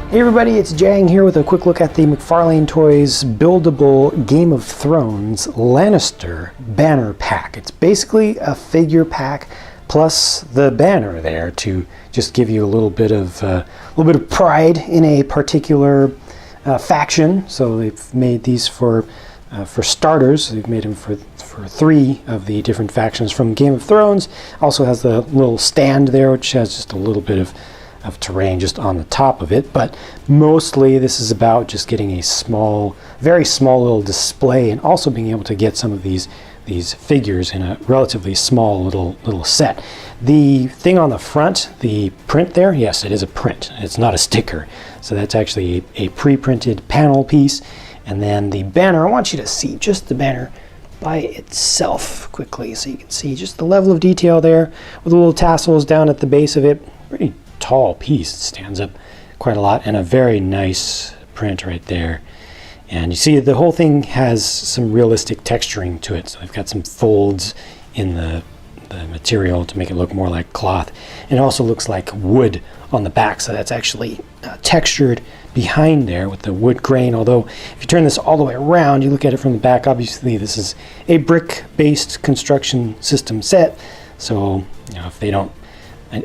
Hey everybody, it's Jang here with a quick look at the McFarlane Toys buildable Game of Thrones Lannister banner pack. It's basically a figure pack plus the banner there to just give you a little bit of pride in a particular faction. So they've made these for starters. They've made them for 3 of the different factions from Game of Thrones. Also has the little stand there, which has just a little bit of terrain just on the top of it, but mostly this is about just getting a very small little display, and also being able to get some of these figures in a relatively small little set. The thing on the front, the print there, yes, it is a print. It's not a sticker, so that's actually a pre-printed panel piece. And then the banner, I want you to see just the banner by itself quickly, so you can see just the level of detail there with the little tassels down at the base of it. Pretty tall piece. It stands up quite a lot, and a very nice print right there. And you see the whole thing has some realistic texturing to it, so I've got some folds in the material to make it look more like cloth. And it also looks like wood on the back, so that's actually textured behind there with the wood grain. Although if you turn this all the way around, you look at it from the back, obviously this is a brick based construction system set, so if they don't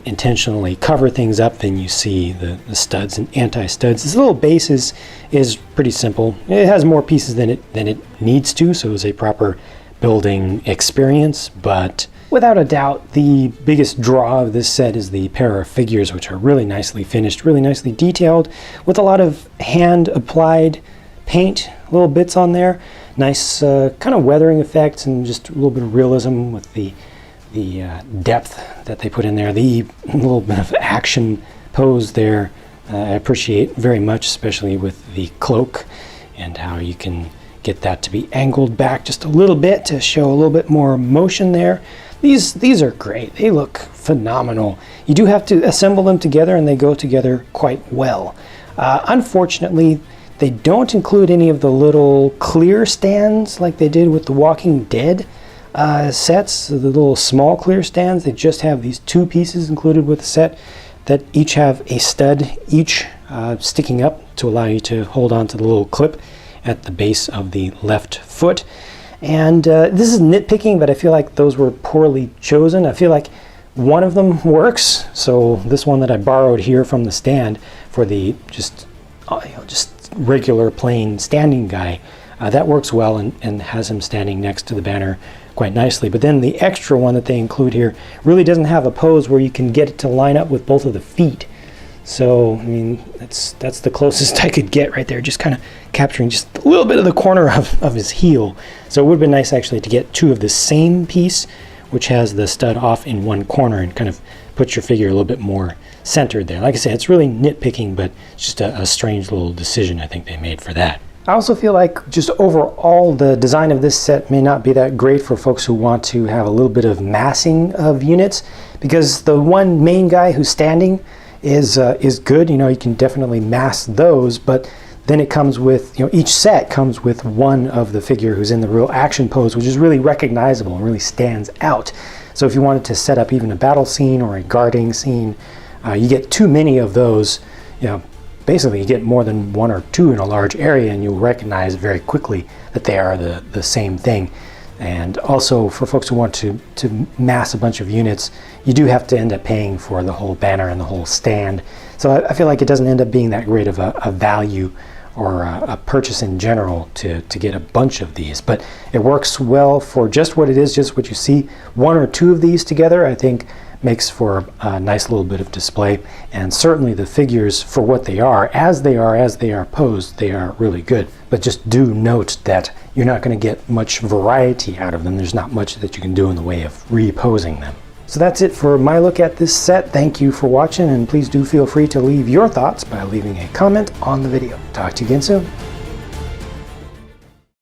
intentionally cover things up, then you see the studs and anti-studs. This little base is pretty simple. It has more pieces than it needs to, so it's a proper building experience. But without a doubt, the biggest draw of this set is the pair of figures, which are really nicely finished, really nicely detailed, with a lot of hand applied paint, little bits on there. Nice kind of weathering effects, and just a little bit of realism with the depth that they put in there, the little bit of action pose there. I appreciate very much, especially with the cloak and how you can get that to be angled back just a little bit to show a little bit more motion there. These are great. They look phenomenal. You do have to assemble them together, and they go together quite well. Unfortunately, they don't include any of the little clear stands like they did with the Walking Dead sets, the little small clear stands. They just have these 2 pieces included with the set that each have a stud each sticking up to allow you to hold on to the little clip at the base of the left foot. And this is nitpicking, but I feel like those were poorly chosen. I feel like one of them works, so this one that I borrowed here from the stand for the just regular plain standing guy, that works well and has him standing next to the banner quite nicely. But then the extra one that they include here really doesn't have a pose where you can get it to line up with both of the feet. So I mean, that's the closest I could get right there, just kind of capturing just a little bit of the corner of his heel. So it would have been nice actually to get 2 of the same piece, which has the stud off in one corner, and kind of put your figure a little bit more centered there. Like I said, it's really nitpicking, but it's just a strange little decision I think they made for that. I also feel like just overall the design of this set may not be that great for folks who want to have a little bit of massing of units, because the one main guy who's standing is good. You can definitely mass those, but then it comes with, each set comes with one of the figure who's in the real action pose, which is really recognizable and really stands out. So if you wanted to set up even a battle scene or a guarding scene, you get too many of those. Basically you get more than 1 or 2 in a large area, and you'll recognize very quickly that they are the same thing. And also for folks who want to mass a bunch of units, you do have to end up paying for the whole banner and the whole stand. So I feel like it doesn't end up being that great of a value or a purchase in general to get a bunch of these. But it works well for just what it is, just what you see. 1 or 2 of these together, I think, makes for a nice little bit of display. And certainly the figures, for what they are, as they are posed, they are really good. But just do note that you're not going to get much variety out of them. There's not much that you can do in the way of reposing them. So that's it for my look at this set. Thank you for watching, and please do feel free to leave your thoughts by leaving a comment on the video. Talk to you again soon.